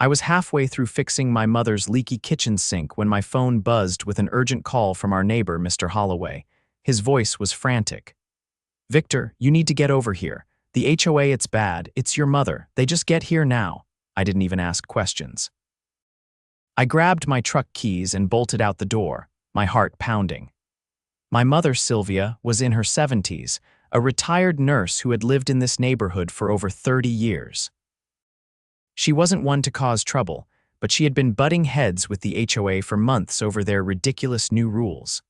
I was halfway through fixing my mother's leaky kitchen sink when my phone buzzed with an urgent call from our neighbor, Mr. Holloway. His voice was frantic. "Victor, you need to get over here. The HOA, it's bad. It's your mother. They just get here now." I didn't even ask questions. I grabbed my truck keys and bolted out the door, my heart pounding. My mother, Sylvia, was in her 70s, a retired nurse who had lived in this neighborhood for over 30 years. She wasn't one to cause trouble, but she had been butting heads with the HOA for months over their ridiculous new rules.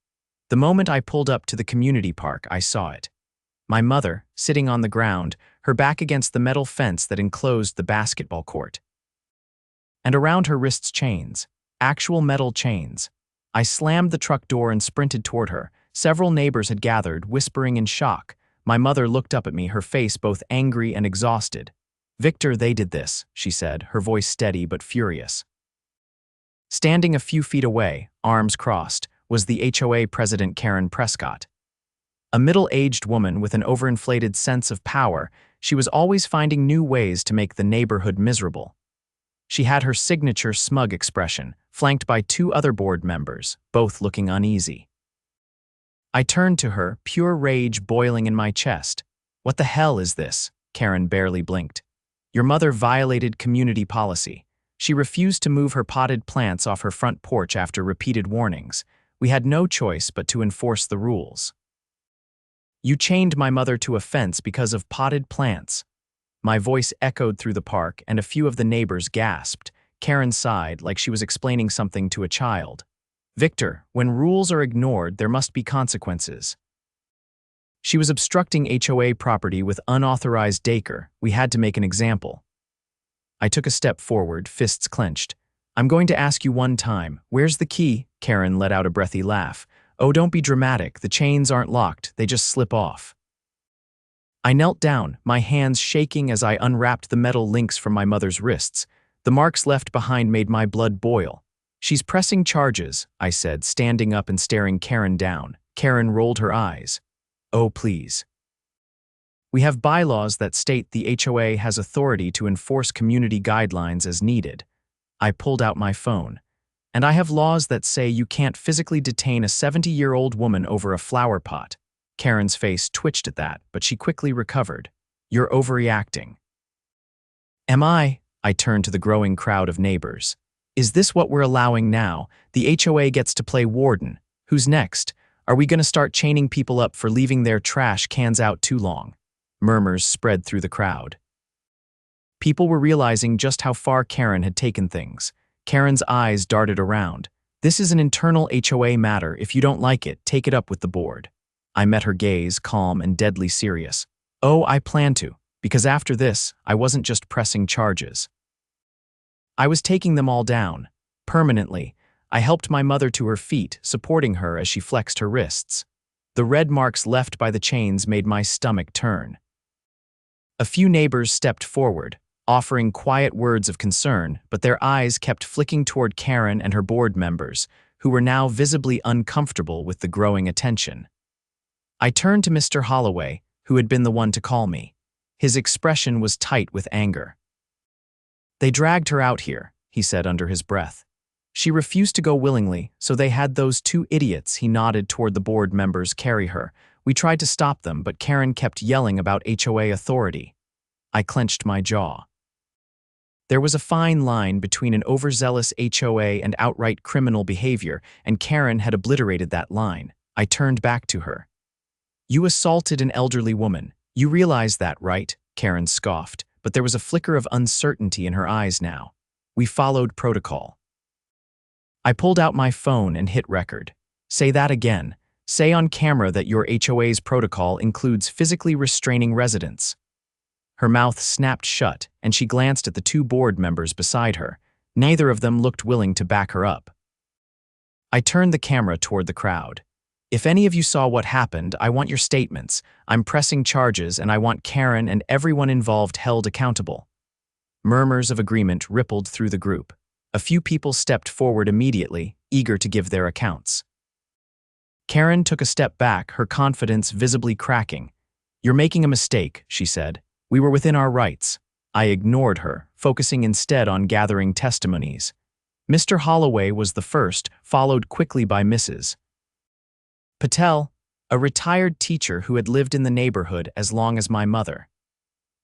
The moment I pulled up to the community park, I saw it. My mother, sitting on the ground, her back against the metal fence that enclosed the basketball court. And around her wrists chains, actual metal chains. I slammed the truck door and sprinted toward her. Several neighbors had gathered, whispering in shock. My mother looked up at me, her face both angry and exhausted. "Victor, they did this," she said, her voice steady but furious. Standing a few feet away, arms crossed, was the HOA president, Karren Prescott. A middle-aged woman with an overinflated sense of power, she was always finding new ways to make the neighborhood miserable. She had her signature smug expression, flanked by two other board members, both looking uneasy. I turned to her, pure rage boiling in my chest. "What the hell is this?" Karren barely blinked. "Your mother violated community policy. She refused to move her potted plants off her front porch after repeated warnings. We had no choice but to enforce the rules. You chained my mother to a fence because of potted plants." My voice echoed through the park, and a few of the neighbors gasped. Karren sighed like she was explaining something to a child. "Victor, when rules are ignored, there must be consequences. She was obstructing HOA property with unauthorized daycare. We had to make an example." I took a step forward, fists clenched. "I'm going to ask you one time. Where's the key?" Karren let out a breathy laugh. "Oh, don't be dramatic. The chains aren't locked. They just slip off." I knelt down, my hands shaking as I unwrapped the metal links from my mother's wrists. The marks left behind made my blood boil. "She's pressing charges," I said, standing up and staring Karren down. Karren rolled her eyes. "Oh, please. We have bylaws that state the HOA has authority to enforce community guidelines as needed." I pulled out my phone. "And I have laws that say you can't physically detain a 70-year-old woman over a flower pot." Karren's face twitched at that, but she quickly recovered. "You're overreacting." "Am I?" I turned to the growing crowd of neighbors. "Is this what we're allowing now? The HOA gets to play warden. Who's next? Are we going to start chaining people up for leaving their trash cans out too long?" Murmurs spread through the crowd. People were realizing just how far Karren had taken things. Karren's eyes darted around. "This is an internal HOA matter. If you don't like it, take it up with the board." I met her gaze, calm and deadly serious. "Oh, I plan to, because after this, I wasn't just pressing charges. I was taking them all down, permanently." I helped my mother to her feet, supporting her as she flexed her wrists. The red marks left by the chains made my stomach turn. A few neighbors stepped forward, offering quiet words of concern, but their eyes kept flicking toward Karren and her board members, who were now visibly uncomfortable with the growing attention. I turned to Mr. Holloway, who had been the one to call me. His expression was tight with anger. "They dragged her out here," he said under his breath. "She refused to go willingly, so they had those two idiots," he nodded toward the board members, "carry her. We tried to stop them, but Karren kept yelling about HOA authority." I clenched my jaw. There was a fine line between an overzealous HOA and outright criminal behavior, and Karren had obliterated that line. I turned back to her. "You assaulted an elderly woman. You realize that, right?" Karren scoffed, but there was a flicker of uncertainty in her eyes now. "We followed protocol." I pulled out my phone and hit record. "Say that again. Say on camera that your HOA's protocol includes physically restraining residents." Her mouth snapped shut, and she glanced at the two board members beside her. Neither of them looked willing to back her up. I turned the camera toward the crowd. "If any of you saw what happened, I want your statements. I'm pressing charges, and I want Karren and everyone involved held accountable." Murmurs of agreement rippled through the group. A few people stepped forward immediately, eager to give their accounts. Karren took a step back, her confidence visibly cracking. "You're making a mistake," she said. "We were within our rights." I ignored her, focusing instead on gathering testimonies. Mr. Holloway was the first, followed quickly by Mrs. Patel, a retired teacher who had lived in the neighborhood as long as my mother.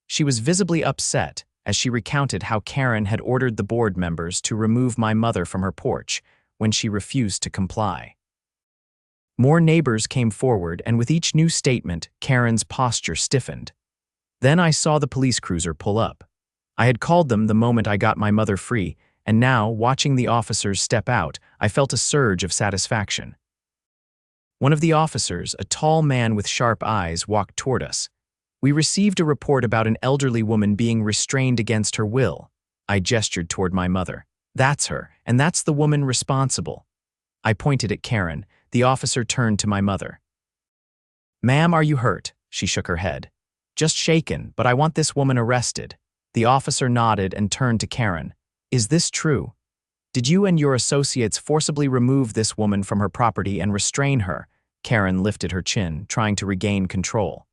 She was visibly upset as she recounted how Karren had ordered the board members to remove my mother from her porch when she refused to comply. More neighbors came forward, and with each new statement, Karren's posture stiffened. Then I saw the police cruiser pull up. I had called them the moment I got my mother free, and now, watching the officers step out, I felt a surge of satisfaction. One of the officers, a tall man with sharp eyes, walked toward us. We received a report about an elderly woman being restrained against her will. I gestured toward my mother. That's her, and that's the woman responsible. I pointed at Karren. The officer turned to my mother. "Ma'am, are you hurt?" She shook her head. "Just shaken, but I want this woman arrested." The officer nodded and turned to Karren. "Is this true? Did you and your associates forcibly remove this woman from her property and restrain her?" Karren lifted her chin, trying to regain control.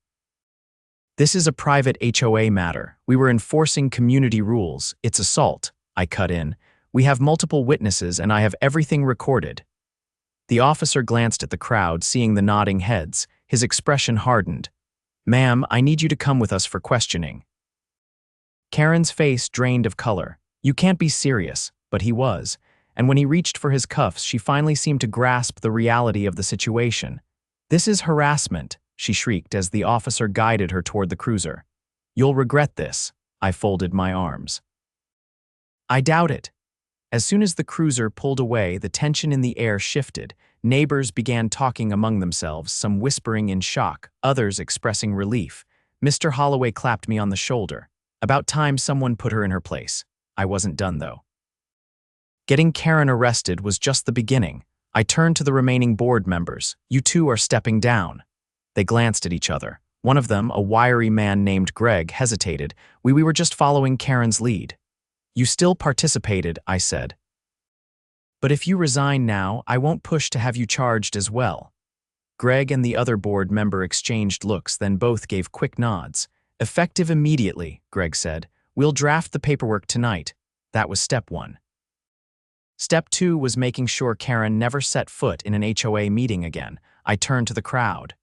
"This is a private HOA matter. We were enforcing community rules. It's assault," I cut in. "We have multiple witnesses and I have everything recorded." The officer glanced at the crowd, seeing the nodding heads. His expression hardened. "Ma'am, I need you to come with us for questioning." Karren's face drained of color. You can't be serious, but he was, and when he reached for his cuffs, she finally seemed to grasp the reality of the situation. "This is harassment," she shrieked as the officer guided her toward the cruiser. "You'll regret this." I folded my arms. "I doubt it." As soon as the cruiser pulled away, the tension in the air shifted. Neighbors began talking among themselves, some whispering in shock, others expressing relief. Mr. Holloway clapped me on the shoulder. About time someone put her in her place. I wasn't done, though. Getting Karren arrested was just the beginning. I turned to the remaining board members. "You two are stepping down." They glanced at each other. One of them, a wiry man named Greg, hesitated. We were just following Karren's lead." "You still participated," I said. "But if you resign now, I won't push to have you charged as well." Greg and the other board member exchanged looks, then both gave quick nods. "Effective immediately," Greg said. "We'll draft the paperwork tonight." That was step one. Step two was making sure Karren never set foot in an HOA meeting again. I turned to the crowd.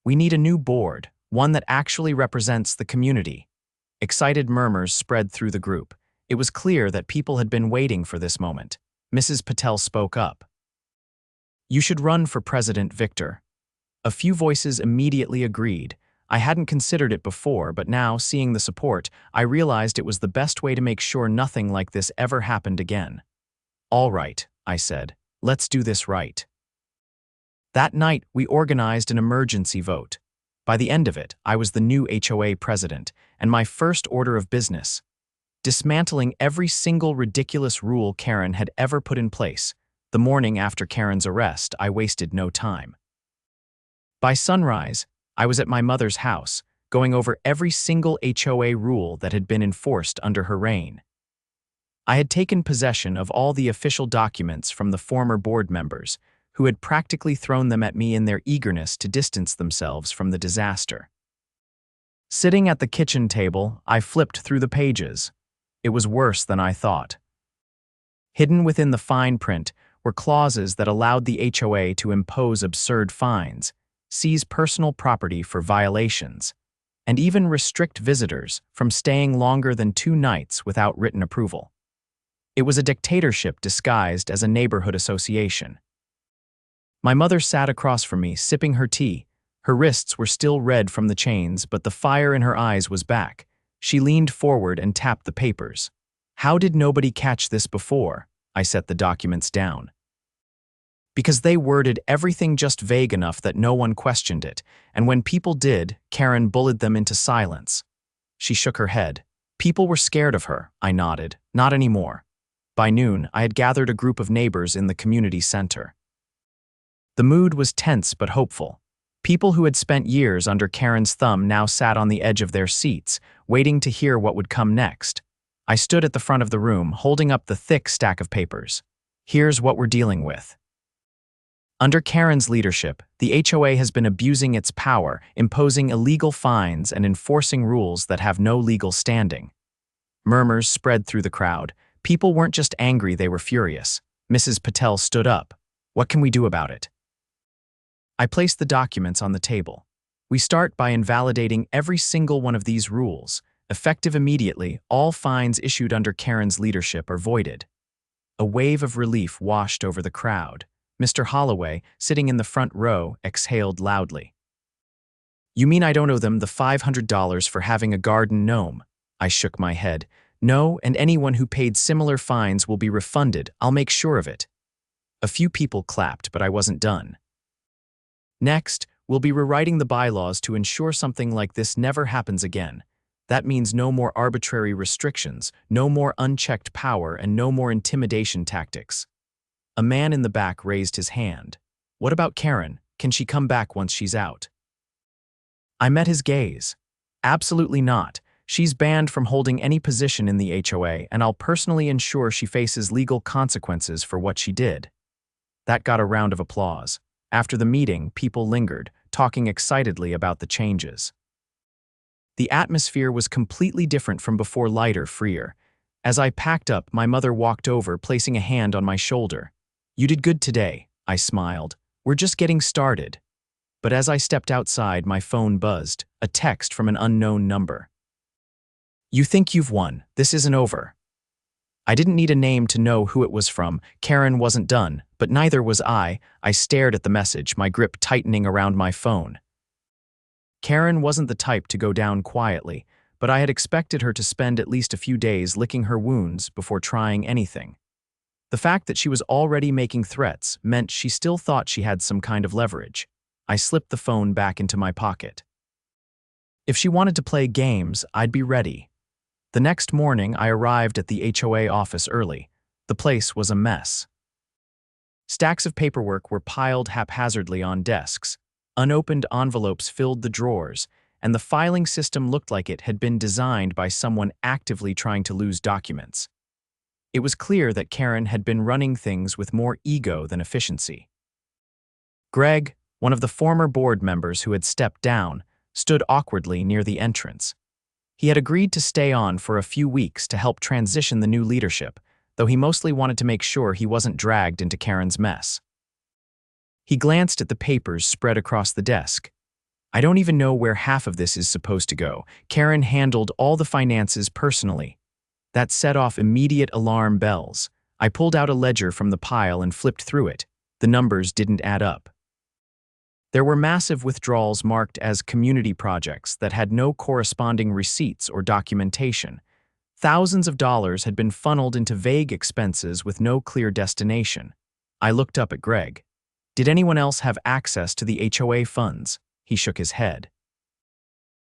"We need a new board, one that actually represents the community." Excited murmurs spread through the group. It was clear that people had been waiting for this moment. Mrs. Patel spoke up. "You should run for president, Victor." A few voices immediately agreed. I hadn't considered it before, but now, seeing the support, I realized it was the best way to make sure nothing like this ever happened again. "All right," I said. "Let's do this right." That night, we organized an emergency vote. By the end of it, I was the new HOA president, and my first order of business: dismantling every single ridiculous rule Karren had ever put in place. The morning after Karren's arrest, I wasted no time. By sunrise, I was at my mother's house, going over every single HOA rule that had been enforced under her reign. I had taken possession of all the official documents from the former board members, who had practically thrown them at me in their eagerness to distance themselves from the disaster. Sitting at the kitchen table, I flipped through the pages. It was worse than I thought. Hidden within the fine print were clauses that allowed the HOA to impose absurd fines, seize personal property for violations, and even restrict visitors from staying longer than 2 nights without written approval. It was a dictatorship disguised as a neighborhood association. My mother sat across from me, sipping her tea. Her wrists were still red from the chains, but the fire in her eyes was back. She leaned forward and tapped the papers. "How did nobody catch this before?" I set the documents down. "Because they worded everything just vague enough that no one questioned it, and when people did, Karren bullied them into silence." She shook her head. "People were scared of her," I nodded. "Not anymore." By noon, I had gathered a group of neighbors in the community center. The mood was tense but hopeful. People who had spent years under Karren's thumb now sat on the edge of their seats, waiting to hear what would come next. I stood at the front of the room, holding up the thick stack of papers. "Here's what we're dealing with. Under Karren's leadership, the HOA has been abusing its power, imposing illegal fines and enforcing rules that have no legal standing. Murmurs spread through the crowd. People weren't just angry, they were furious. Mrs. Patel stood up. What can we do about it? I placed the documents on the table. We start by invalidating every single one of these rules. Effective immediately, all fines issued under Karren's leadership are voided. A wave of relief washed over the crowd. Mr. Holloway, sitting in the front row, exhaled loudly. You mean I don't owe them the $500 for having a garden gnome? I shook my head. No, and anyone who paid similar fines will be refunded. I'll make sure of it. A few people clapped, but I wasn't done. Next, we'll be rewriting the bylaws to ensure something like this never happens again. That means no more arbitrary restrictions, no more unchecked power, and no more intimidation tactics. A man in the back raised his hand. What about Karren? Can she come back once she's out? I met his gaze. Absolutely not. She's banned from holding any position in the HOA, and I'll personally ensure she faces legal consequences for what she did. That got a round of applause. After the meeting, people lingered, talking excitedly about the changes. The atmosphere was completely different from before, lighter, freer. As I packed up, my mother walked over, placing a hand on my shoulder. You did good today, I smiled. We're just getting started. But as I stepped outside, my phone buzzed, a text from an unknown number. You think you've won. This isn't over. I didn't need a name to know who it was from. Karren wasn't done, but neither was I. I stared at the message, my grip tightening around my phone. Karren wasn't the type to go down quietly, but I had expected her to spend at least a few days licking her wounds before trying anything. The fact that she was already making threats meant she still thought she had some kind of leverage. I slipped the phone back into my pocket. If she wanted to play games, I'd be ready. The next morning, I arrived at the HOA office early. The place was a mess. Stacks of paperwork were piled haphazardly on desks. Unopened envelopes filled the drawers, and the filing system looked like it had been designed by someone actively trying to lose documents. It was clear that Karren had been running things with more ego than efficiency. Greg, one of the former board members who had stepped down, stood awkwardly near the entrance. He had agreed to stay on for a few weeks to help transition the new leadership, though he mostly wanted to make sure he wasn't dragged into Karren's mess. He glanced at the papers spread across the desk. I don't even know where half of this is supposed to go. Karren handled all the finances personally. That set off immediate alarm bells. I pulled out a ledger from the pile and flipped through it. The numbers didn't add up. There were massive withdrawals marked as community projects that had no corresponding receipts or documentation. Thousands of dollars had been funneled into vague expenses with no clear destination. I looked up at Greg. Did anyone else have access to the HOA funds? He shook his head.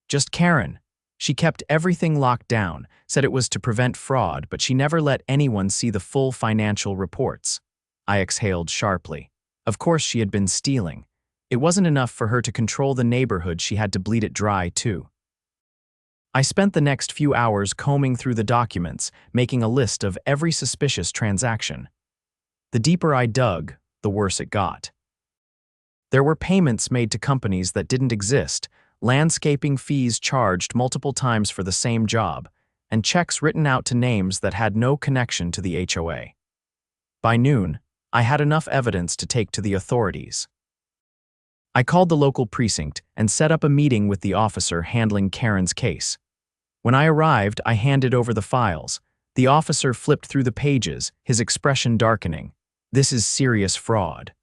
Just Karren. She kept everything locked down, said it was to prevent fraud, but she never let anyone see the full financial reports. I exhaled sharply. Of course she had been stealing. It wasn't enough for her to control the neighborhood, she had to bleed it dry too. I spent the next few hours combing through the documents, making a list of every suspicious transaction. The deeper I dug, the worse it got. There were payments made to companies that didn't exist, landscaping fees charged multiple times for the same job, and checks written out to names that had no connection to the HOA. By noon, I had enough evidence to take to the authorities. I called the local precinct and set up a meeting with the officer handling Karren's case. When I arrived, I handed over the files. The officer flipped through the pages, his expression darkening. This is serious fraud.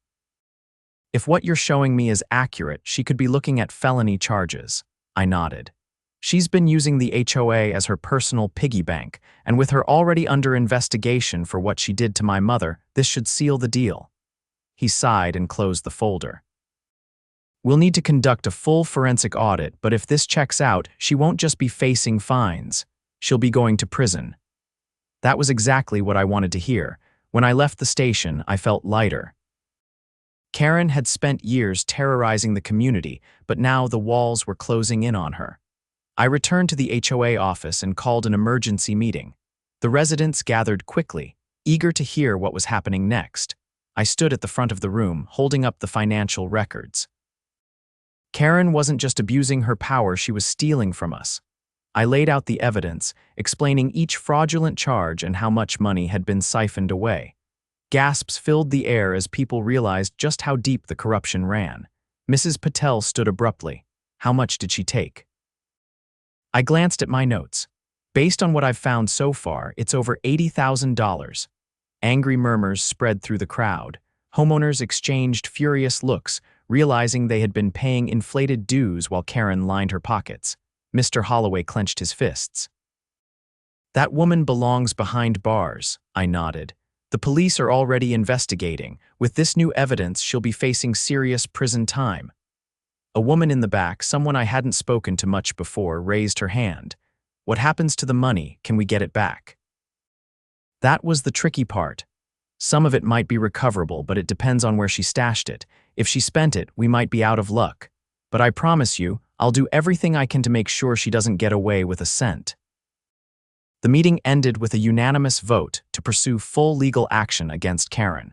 If what you're showing me is accurate, she could be looking at felony charges. I nodded. She's been using the HOA as her personal piggy bank, and with her already under investigation for what she did to my mother, this should seal the deal. He sighed and closed the folder. We'll need to conduct a full forensic audit, but if this checks out, she won't just be facing fines. She'll be going to prison. That was exactly what I wanted to hear. When I left the station, I felt lighter. Karren had spent years terrorizing the community, but now the walls were closing in on her. I returned to the HOA office and called an emergency meeting. The residents gathered quickly, eager to hear what was happening next. I stood at the front of the room, holding up the financial records. Karren wasn't just abusing her power, she was stealing from us. I laid out the evidence, explaining each fraudulent charge and how much money had been siphoned away. Gasps filled the air as people realized just how deep the corruption ran. Mrs. Patel stood abruptly. How much did she take? I glanced at my notes. Based on what I've found so far, it's over $80,000. Angry murmurs spread through the crowd. Homeowners exchanged furious looks, realizing they had been paying inflated dues while Karren lined her pockets. Mr. Holloway clenched his fists. That woman belongs behind bars, I nodded. The police are already investigating. With this new evidence, she'll be facing serious prison time. A woman in the back, someone I hadn't spoken to much before, raised her hand. What happens to the money? Can we get it back? That was the tricky part. Some of it might be recoverable, but it depends on where she stashed it. If she spent it, we might be out of luck. But I promise you, I'll do everything I can to make sure she doesn't get away with a cent. The meeting ended with a unanimous vote to pursue full legal action against Karren.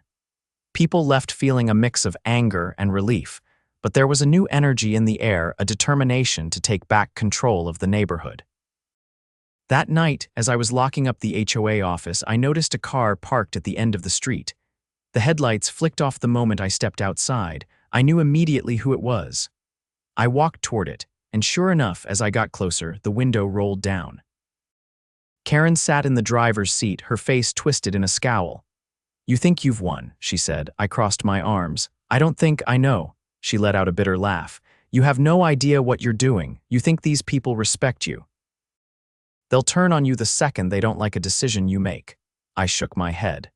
People left feeling a mix of anger and relief, but there was a new energy in the air, a determination to take back control of the neighborhood. That night, as I was locking up the HOA office, I noticed a car parked at the end of the street. The headlights flicked off the moment I stepped outside. I knew immediately who it was. I walked toward it, and sure enough, as I got closer, the window rolled down. Karren sat in the driver's seat, her face twisted in a scowl. "You think you've won," she said. I crossed my arms. "I don't think I know." She let out a bitter laugh. "You have no idea what you're doing. You think these people respect you. They'll turn on you the second they don't like a decision you make." I shook my head.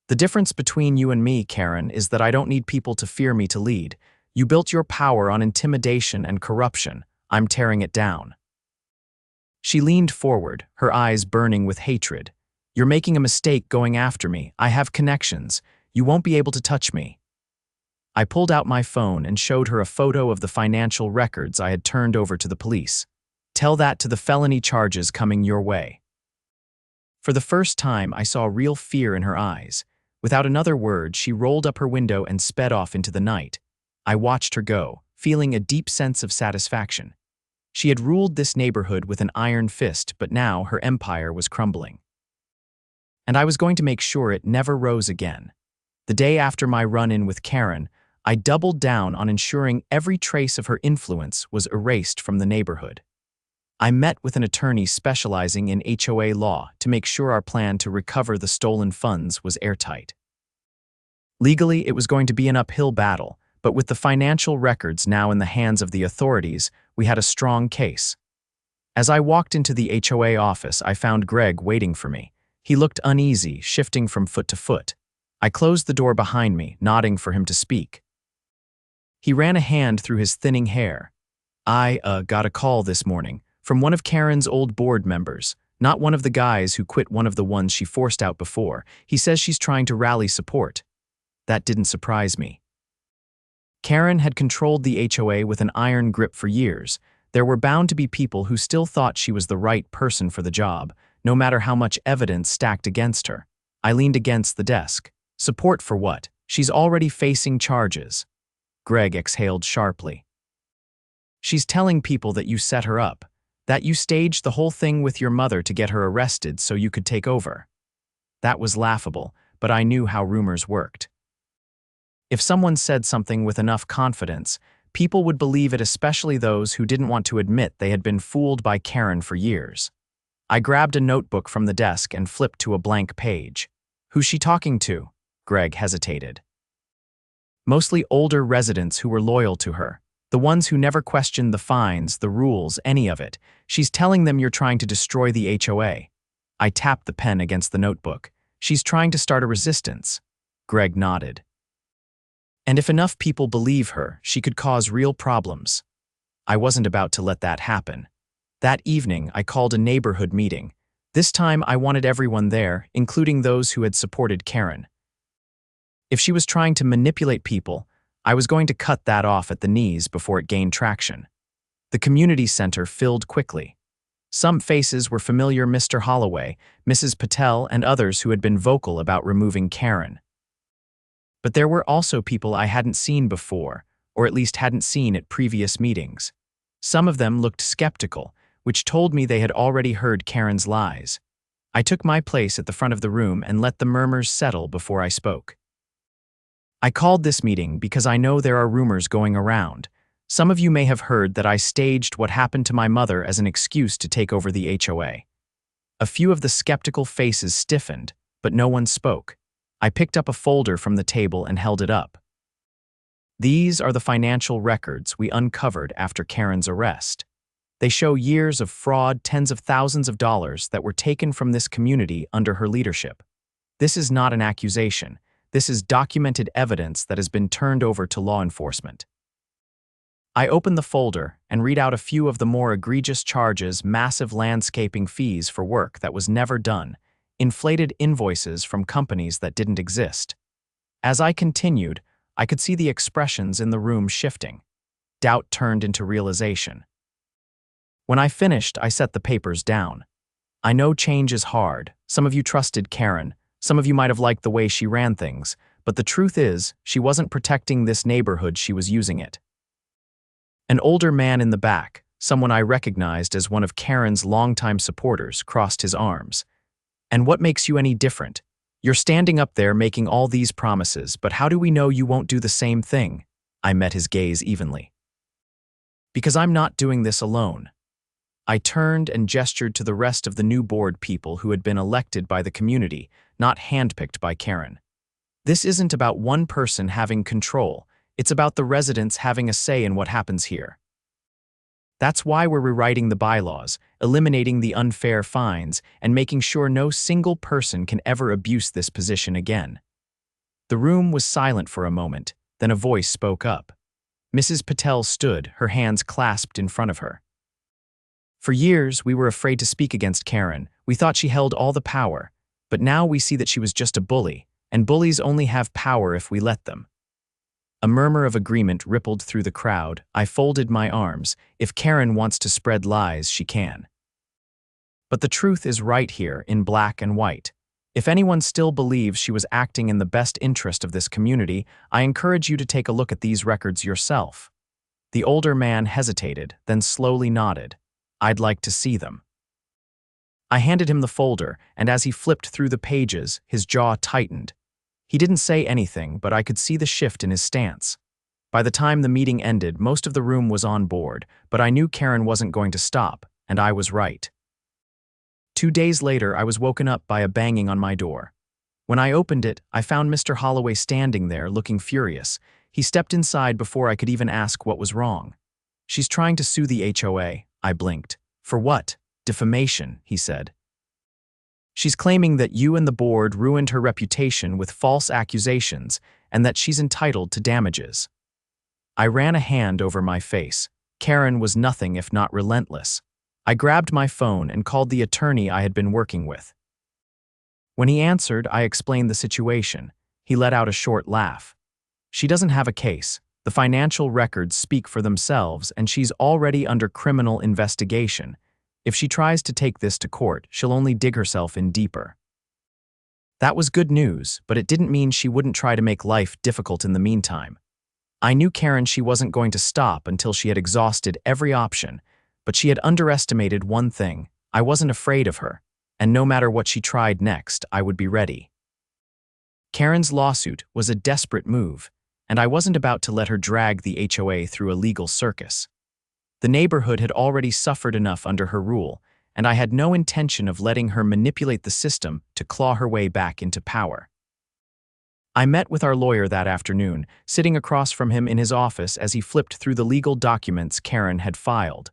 "The difference between you and me, Karren, is that I don't need people to fear me to lead. You built your power on intimidation and corruption. I'm tearing it down." She leaned forward, her eyes burning with hatred. "You're making a mistake going after me. I have connections. You won't be able to touch me." I pulled out my phone and showed her a photo of the financial records I had turned over to the police. "Tell that to the felony charges coming your way." For the first time, I saw real fear in her eyes. Without another word, she rolled up her window and sped off into the night. I watched her go, feeling a deep sense of satisfaction. She had ruled this neighborhood with an iron fist, but now her empire was crumbling. And I was going to make sure it never rose again. The day after my run-in with Karren, I doubled down on ensuring every trace of her influence was erased from the neighborhood. I met with an attorney specializing in HOA law to make sure our plan to recover the stolen funds was airtight. Legally, it was going to be an uphill battle, but with the financial records now in the hands of the authorities, we had a strong case. As I walked into the HOA office, I found Greg waiting for me. He looked uneasy, shifting from foot to foot. I closed the door behind me, nodding for him to speak. He ran a hand through his thinning hair. "I got a call this morning from one of Karren's old board members, not one of the guys who quit, one of the ones she forced out before. He says she's trying to rally support." That didn't surprise me. Karren had controlled the HOA with an iron grip for years. There were bound to be people who still thought she was the right person for the job, no matter how much evidence stacked against her. I leaned against the desk. "Support for what? She's already facing charges." Greg exhaled sharply. "She's telling people that you set her up, that you staged the whole thing with your mother to get her arrested so you could take over." That was laughable, but I knew how rumors worked. If someone said something with enough confidence, people would believe it, especially those who didn't want to admit they had been fooled by Karren for years. I grabbed a notebook from the desk and flipped to a blank page. "Who's she talking to?" Greg hesitated. "Mostly older residents who were loyal to her. The ones who never questioned the fines, the rules, any of it. She's telling them you're trying to destroy the HOA." I tapped the pen against the notebook. "She's trying to start a resistance." Greg nodded. "And if enough people believe her, she could cause real problems." I wasn't about to let that happen. That evening, I called a neighborhood meeting. This time, I wanted everyone there, including those who had supported Karren. If she was trying to manipulate people, I was going to cut that off at the knees before it gained traction. The community center filled quickly. Some faces were familiar: Mr. Holloway, Mrs. Patel, and others who had been vocal about removing Karren. But there were also people I hadn't seen before, or at least hadn't seen at previous meetings. Some of them looked skeptical, which told me they had already heard Karren's lies. I took my place at the front of the room and let the murmurs settle before I spoke. I called this meeting because I know there are rumors going around. Some of you may have heard that I staged what happened to my mother as an excuse to take over the HOA. A few of the skeptical faces stiffened, but no one spoke. I picked up a folder from the table and held it up. These are the financial records we uncovered after Karren's arrest. They show years of fraud, tens of thousands of dollars that were taken from this community under her leadership. This is not an accusation. This is documented evidence that has been turned over to law enforcement. I open the folder and read out a few of the more egregious charges: massive landscaping fees for work that was never done, inflated invoices from companies that didn't exist. As I continued, I could see the expressions in the room shifting. Doubt turned into realization. When I finished, I set the papers down. I know change is hard. Some of you trusted Karren. Some of you might have liked the way she ran things, but the truth is, she wasn't protecting this neighborhood, she was using it. An older man in the back, someone I recognized as one of Karren's longtime supporters, crossed his arms. "And what makes you any different? You're standing up there making all these promises, but how do we know you won't do the same thing?" I met his gaze evenly. "Because I'm not doing this alone." I turned and gestured to the rest of the new board people who had been elected by the community, not handpicked by Karren. This isn't about one person having control. It's about the residents having a say in what happens here. That's why we're rewriting the bylaws, eliminating the unfair fines, and making sure no single person can ever abuse this position again. The room was silent for a moment, then a voice spoke up. Mrs. Patel stood, her hands clasped in front of her. "For years, we were afraid to speak against Karren. We thought she held all the power. But now we see that she was just a bully, and bullies only have power if we let them." A murmur of agreement rippled through the crowd. I folded my arms. If Karren wants to spread lies, she can. But the truth is right here, in black and white. If anyone still believes she was acting in the best interest of this community, I encourage you to take a look at these records yourself. The older man hesitated, then slowly nodded. "I'd like to see them." I handed him the folder, and as he flipped through the pages, his jaw tightened. He didn't say anything, but I could see the shift in his stance. By the time the meeting ended, most of the room was on board, but I knew Karren wasn't going to stop, and I was right. 2 days later, I was woken up by a banging on my door. When I opened it, I found Mr. Holloway standing there, looking furious. He stepped inside before I could even ask what was wrong. "She's trying to sue the HOA." I blinked. "For what?" "Defamation," he said. "She's claiming that you and the board ruined her reputation with false accusations and that she's entitled to damages." I ran a hand over my face. Karren was nothing if not relentless. I grabbed my phone and called the attorney I had been working with. When he answered, I explained the situation. He let out a short laugh. "She doesn't have a case. The financial records speak for themselves, and she's already under criminal investigation. If she tries to take this to court, she'll only dig herself in deeper." That was good news, but it didn't mean she wouldn't try to make life difficult in the meantime. I knew Karren she wasn't going to stop until she had exhausted every option, but she had underestimated one thing. I wasn't afraid of her, and no matter what she tried next, I would be ready. Karren's lawsuit was a desperate move, and I wasn't about to let her drag the HOA through a legal circus. The neighborhood had already suffered enough under her rule, and I had no intention of letting her manipulate the system to claw her way back into power. I met with our lawyer that afternoon, sitting across from him in his office as he flipped through the legal documents Karren had filed.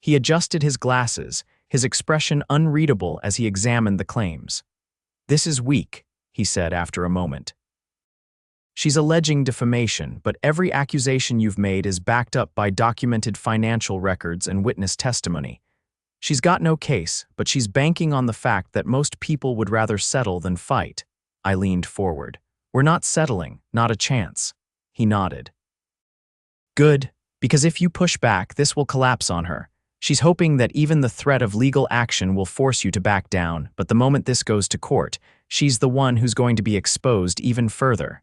He adjusted his glasses, his expression unreadable as he examined the claims. "This is weak," he said after a moment. "She's alleging defamation, but every accusation you've made is backed up by documented financial records and witness testimony. She's got no case, but she's banking on the fact that most people would rather settle than fight." I leaned forward. "We're not settling, not a chance." He nodded. "Good, because if you push back, this will collapse on her. She's hoping that even the threat of legal action will force you to back down, but the moment this goes to court, she's the one who's going to be exposed even further."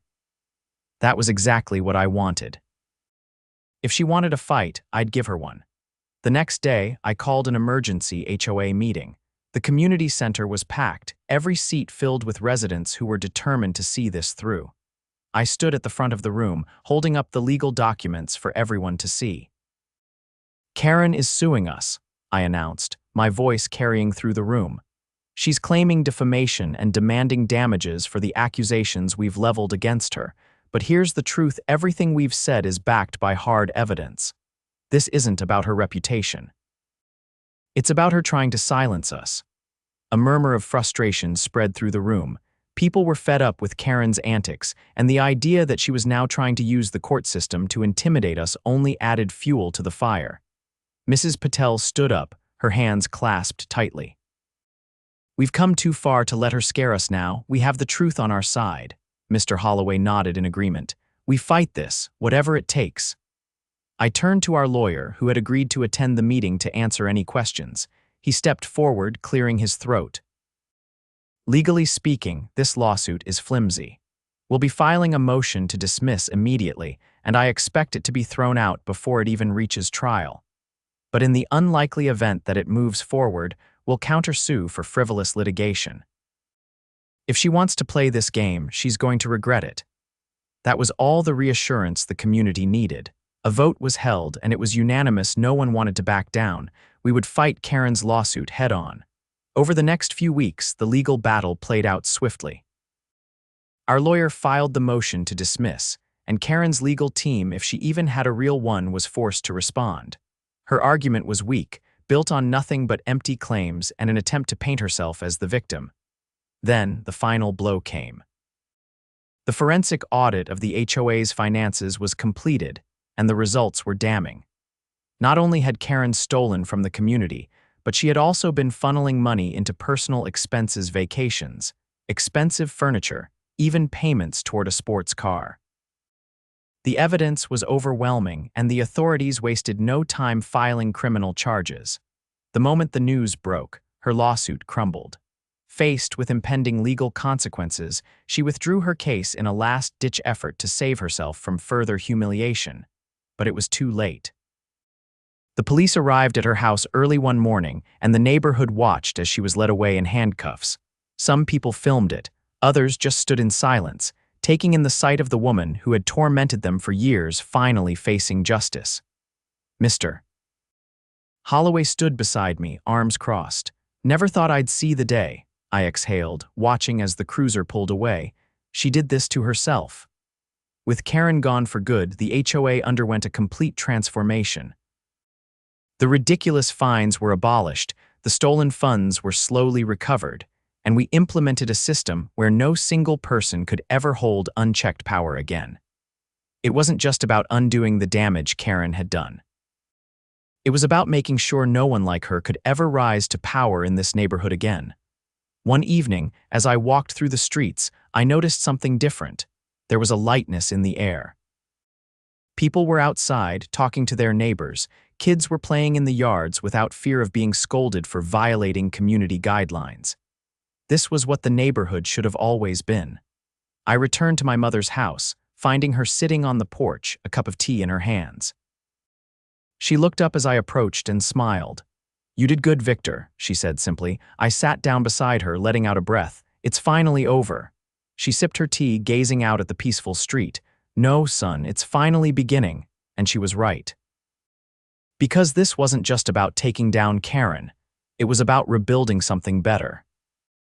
That was exactly what I wanted. If she wanted a fight, I'd give her one. The next day, I called an emergency HOA meeting. The community center was packed, every seat filled with residents who were determined to see this through. I stood at the front of the room, holding up the legal documents for everyone to see. "Karren is suing us," I announced, my voice carrying through the room. "She's claiming defamation and demanding damages for the accusations we've leveled against her. But here's the truth: everything we've said is backed by hard evidence. This isn't about her reputation. It's about her trying to silence us." A murmur of frustration spread through the room. People were fed up with Karren's antics, and the idea that she was now trying to use the court system to intimidate us only added fuel to the fire. Mrs. Patel stood up, her hands clasped tightly. "We've come too far to let her scare us now. We have the truth on our side." Mr. Holloway nodded in agreement. "We fight this, whatever it takes." I turned to our lawyer, who had agreed to attend the meeting to answer any questions. He stepped forward, clearing his throat. "Legally speaking, this lawsuit is flimsy. We'll be filing a motion to dismiss immediately, and I expect it to be thrown out before it even reaches trial. But in the unlikely event that it moves forward, we'll countersue for frivolous litigation. If she wants to play this game, she's going to regret it." That was all the reassurance the community needed. A vote was held, and it was unanimous. No one wanted to back down. We would fight Karren's lawsuit head-on. Over the next few weeks, the legal battle played out swiftly. Our lawyer filed the motion to dismiss, and Karren's legal team, if she even had a real one, was forced to respond. Her argument was weak, built on nothing but empty claims and an attempt to paint herself as the victim. Then, the final blow came. The forensic audit of the HOA's finances was completed, and the results were damning. Not only had Karren stolen from the community, but she had also been funneling money into personal expenses, vacations, expensive furniture, even payments toward a sports car. The evidence was overwhelming, and the authorities wasted no time filing criminal charges. The moment the news broke, her lawsuit crumbled. Faced with impending legal consequences, she withdrew her case in a last-ditch effort to save herself from further humiliation. But it was too late. The police arrived at her house early one morning, and the neighborhood watched as she was led away in handcuffs. Some people filmed it, others just stood in silence, taking in the sight of the woman who had tormented them for years finally facing justice. Mr. Holloway stood beside me, arms crossed. "Never thought I'd see the day," I exhaled, watching as the cruiser pulled away. She did this to herself. With Karren gone for good, the HOA underwent a complete transformation. The ridiculous fines were abolished, the stolen funds were slowly recovered, and we implemented a system where no single person could ever hold unchecked power again. It wasn't just about undoing the damage Karren had done. It was about making sure no one like her could ever rise to power in this neighborhood again. One evening, as I walked through the streets, I noticed something different. There was a lightness in the air. People were outside, talking to their neighbors. Kids were playing in the yards without fear of being scolded for violating community guidelines. This was what the neighborhood should have always been. I returned to my mother's house, finding her sitting on the porch, a cup of tea in her hands. She looked up as I approached and smiled. "You did good, Victor," she said simply. I sat down beside her, letting out a breath. "It's finally over." She sipped her tea, gazing out at the peaceful street. "No, son, it's finally beginning." And she was right. Because this wasn't just about taking down Karren. It was about rebuilding something better.